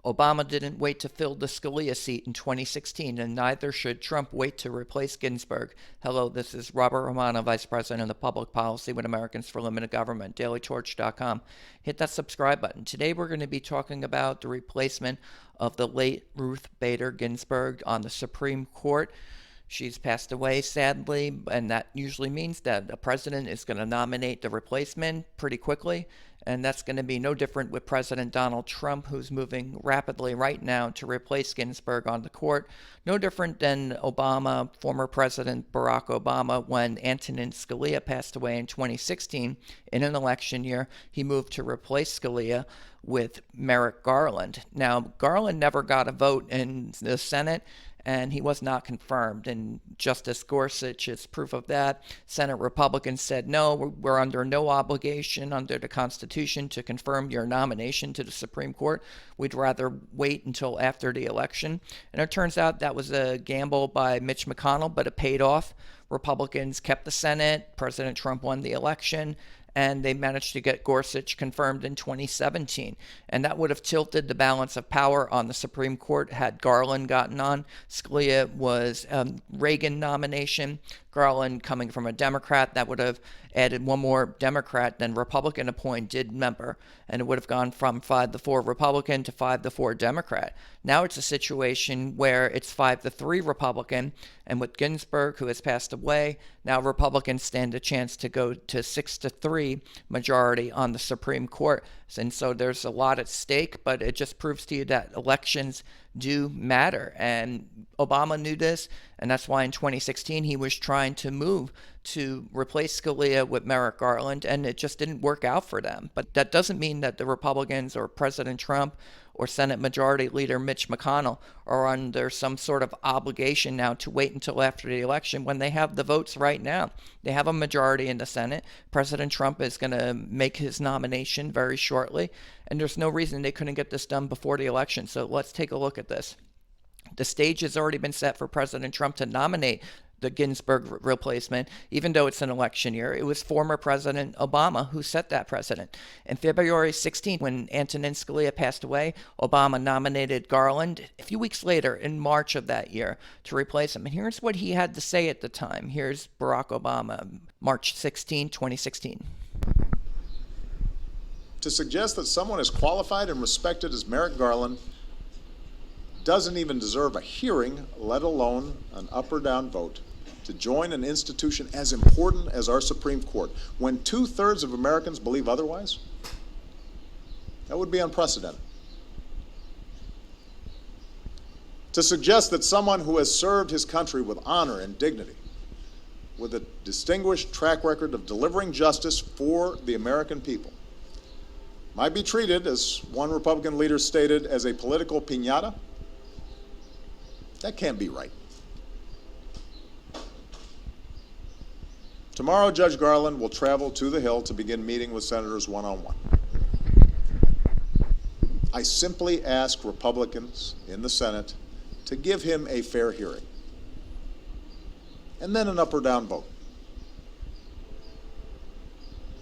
Obama didn't wait to fill the Scalia seat in 2016, and neither should Trump wait to replace Ginsburg. Hello, this is Robert Romano, Vice President of Public Policy with Americans for Limited Government, dailytorch.com. Hit that subscribe button. Today we're going to be talking about the replacement of the late Ruth Bader Ginsburg on the Supreme Court. She's passed away, sadly, and that usually means that the president is going to nominate the replacement pretty quickly. And that's going to be no different with President Donald Trump, who's moving rapidly right now to replace Ginsburg on the court. No different than Obama, former President Barack Obama, when Antonin Scalia passed away in 2016 in an election year. He moved to replace Scalia with Merrick Garland. Now, Garland never got a vote in the Senate, and he was not confirmed. And Justice Gorsuch is proof of that. Senate Republicans said, no, we're under no obligation under the Constitution to confirm your nomination to the Supreme Court. We'd rather wait until after the election. And it turns out that was a gamble by Mitch McConnell, but it paid off. Republicans kept the Senate. President Trump won the election, and they managed to get Gorsuch confirmed in 2017. And that would have tilted the balance of power on the Supreme Court had Garland gotten on. Scalia was Reagan nomination. Garland coming from a Democrat, that would have added one more Democrat than Republican appointed member, and it would have gone from 5-4 Republican to 5-4 Democrat. Now it's a situation where it's 5-3 Republican, and with Ginsburg, who has passed away, now Republicans stand a chance to go to 6-3 majority on the Supreme Court. And so there's a lot at stake, but it just proves to you that elections do matter. And Obama knew this, and that's why in 2016 he was trying to move to replace Scalia with Merrick Garland, and it just didn't work out for them. But that doesn't mean that the Republicans or President Trump or Senate Majority Leader Mitch McConnell are under some sort of obligation now to wait until after the election when they have the votes right now. They have a majority in the Senate. President Trump is going to make his nomination very shortly, and there's no reason they couldn't get this done before the election. So let's take a look at this. The stage has already been set for President Trump to nominate the Ginsburg replacement, even though it's an election year. It was former President Obama who set that precedent. In February 16, when Antonin Scalia passed away, Obama nominated Garland a few weeks later in March of that year to replace him. And here's what he had to say at the time. Here's Barack Obama, March 16, 2016. To suggest that someone as qualified and respected as Merrick Garland doesn't even deserve a hearing, let alone an up or down vote, to join an institution as important as our Supreme Court, when 2/3 of Americans believe otherwise, that would be unprecedented. To suggest that someone who has served his country with honor and dignity, with a distinguished track record of delivering justice for the American people, might be treated, as one Republican leader stated, as a political piñata, that can't be right. Tomorrow, Judge Garland will travel to the Hill to begin meeting with senators one-on-one. I simply ask Republicans in the Senate to give him a fair hearing, and then an up or down vote.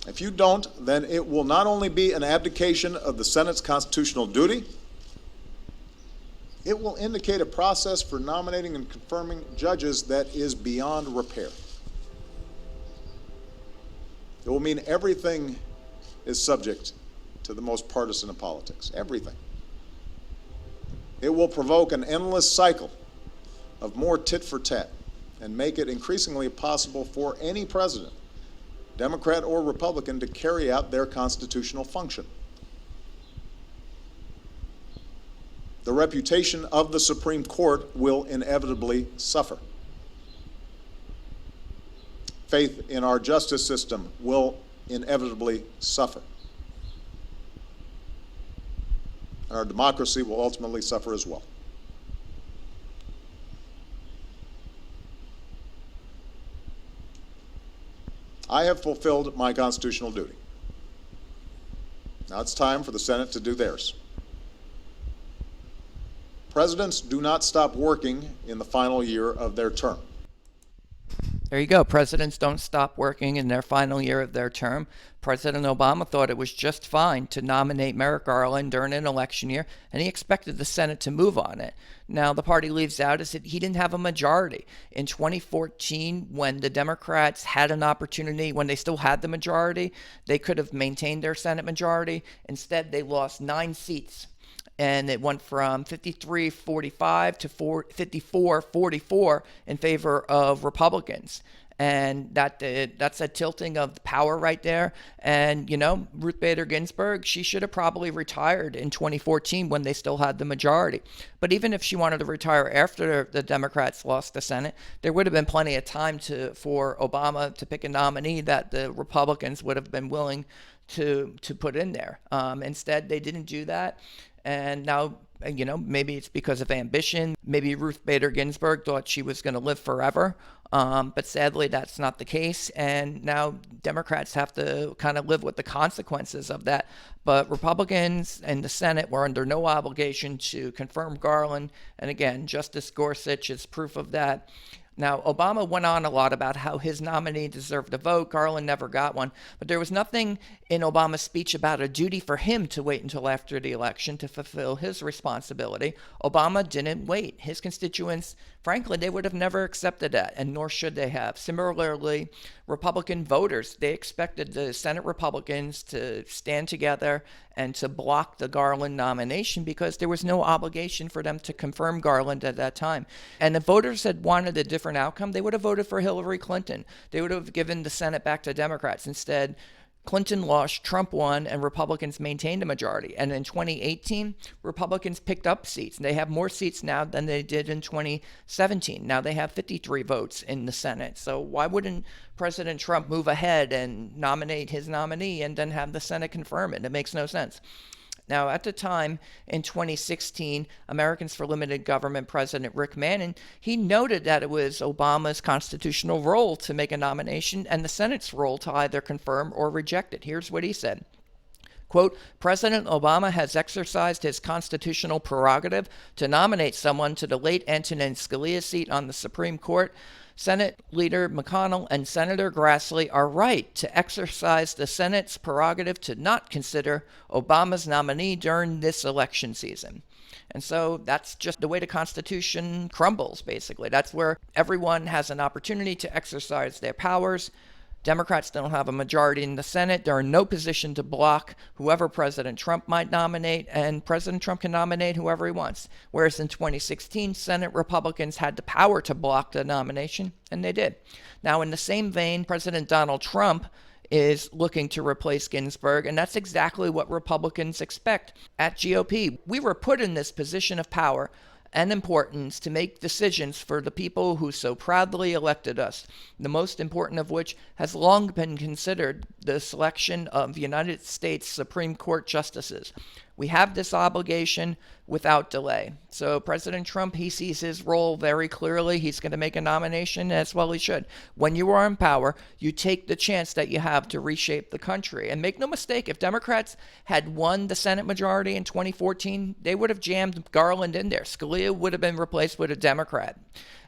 If you don't, then it will not only be an abdication of the Senate's constitutional duty, it will indicate a process for nominating and confirming judges that is beyond repair. It will mean everything is subject to the most partisan of politics. Everything. It will provoke an endless cycle of more tit for tat and make it increasingly possible for any president, Democrat or Republican, to carry out their constitutional function. The reputation of the Supreme Court will inevitably suffer. Faith in our justice system will inevitably suffer. And our democracy will ultimately suffer as well. I have fulfilled my constitutional duty. Now it's time for the Senate to do theirs. Presidents do not stop working in the final year of their term. There you go. Presidents don't stop working in their final year of their term. President Obama thought it was just fine to nominate Merrick Garland during an election year, and he expected the Senate to move on it. Now, the part he leaves out is that he didn't have a majority. In 2014, when the Democrats had an opportunity, when they still had the majority, they could have maintained their Senate majority. Instead, they lost 9 seats. And it went from 53-45 to 54-44 in favor of Republicans. And that's a tilting of power right there. And, Ruth Bader Ginsburg, she should have probably retired in 2014 when they still had the majority. But even if she wanted to retire after the Democrats lost the Senate, there would have been plenty of time for Obama to pick a nominee that the Republicans would have been willing to put in there. Instead, they didn't do that. And now, maybe it's because of ambition. Maybe Ruth Bader Ginsburg thought she was going to live forever. But sadly, that's not the case. And now Democrats have to kind of live with the consequences of that. But Republicans in the Senate were under no obligation to confirm Garland. And again, Justice Gorsuch is proof of that. Now, Obama went on a lot about how his nominee deserved a vote. Garland never got one. But there was nothing in Obama's speech about a duty for him to wait until after the election to fulfill his responsibility. Obama didn't wait. His constituents, frankly, they would have never accepted that, and nor should they have. Similarly, Republican voters, they expected the Senate Republicans to stand together and to block the Garland nomination because there was no obligation for them to confirm Garland at that time. And if voters had wanted a different outcome, they would have voted for Hillary Clinton. They would have given the Senate back to Democrats. Instead, Clinton lost, Trump won, and Republicans maintained a majority. And in 2018, Republicans picked up seats. They have more seats now than they did in 2017. Now they have 53 votes in the Senate. So why wouldn't President Trump move ahead and nominate his nominee and then have the Senate confirm it? It makes no sense. Now, at the time, in 2016, Americans for Limited Government President Rick Manning, he noted that it was Obama's constitutional role to make a nomination and the Senate's role to either confirm or reject it. Here's what he said. Quote, President Obama has exercised his constitutional prerogative to nominate someone to the late Antonin Scalia seat on the Supreme Court. Senate Leader McConnell and Senator Grassley are right to exercise the Senate's prerogative to not consider Obama's nominee during this election season. And so that's just the way the Constitution crumbles, basically. That's where everyone has an opportunity to exercise their powers. Democrats don't have a majority in the Senate. They're in no position to block whoever President Trump might nominate, and President Trump can nominate whoever he wants. Whereas in 2016, Senate Republicans had the power to block the nomination, and they did. Now, in the same vein, President Donald Trump is looking to replace Ginsburg, and that's exactly what Republicans expect at GOP. We were put in this position of power and importance to make decisions for the people who so proudly elected us, the most important of which has long been considered the selection of United States Supreme Court justices. We have this obligation without delay. So President Trump, he sees his role very clearly. He's going to make a nomination, as well he should. When you are in power, you take the chance that you have to reshape the country. And make no mistake, if Democrats had won the Senate majority in 2014, they would have jammed Garland in there. Scalia would have been replaced with a Democrat.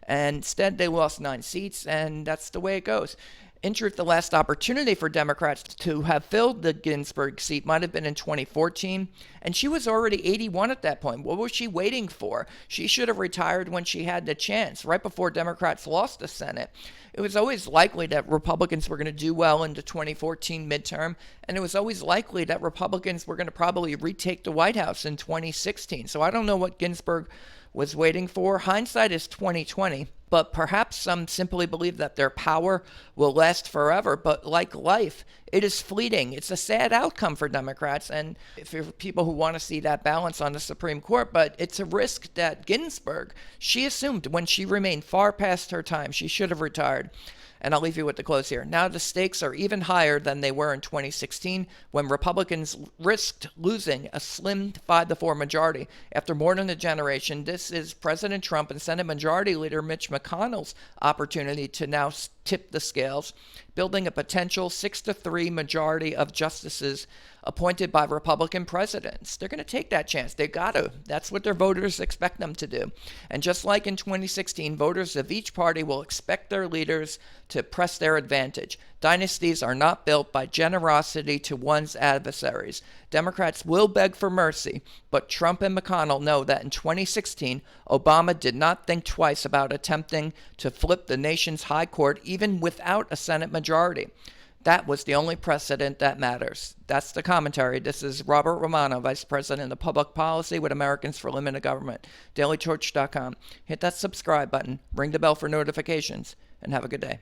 And instead, they lost 9 seats, and that's the way it goes. In truth, the last opportunity for Democrats to have filled the Ginsburg seat might have been in 2014, and she was already 81 at that point. What was she waiting for? She should have retired when she had the chance, right before Democrats lost the Senate. It was always likely that Republicans were going to do well in the 2014 midterm, and it was always likely that Republicans were going to probably retake the White House in 2016. So I don't know what Ginsburg was waiting for. Hindsight is 2020. But perhaps some simply believe that their power will last forever. But like life, it is fleeting. It's a sad outcome for Democrats and for people who want to see that balance on the Supreme Court. But it's a risk that Ginsburg, she assumed when she remained far past her time, she should have retired. And I'll leave you with the close here. Now the stakes are even higher than they were in 2016 when Republicans risked losing a slim 5-4 majority. After more than a generation, this is President Trump and Senate Majority Leader Mitch McConnell's opportunity to now tip the scales, building a potential 6-3 majority of justices appointed by Republican presidents. They're going to take that chance. They got to. That's what their voters expect them to do. And just like in 2016, voters of each party will expect their leaders to press their advantage. Dynasties are not built by generosity to one's adversaries. Democrats will beg for mercy, but Trump and McConnell know that in 2016, Obama did not think twice about attempting to flip the nation's high court even without a Senate majority. That was the only precedent that matters. That's the commentary. This is Robert Romano, Vice President of Public Policy with Americans for Limited Government. DailyTorch.com. Hit that subscribe button, ring the bell for notifications, and have a good day.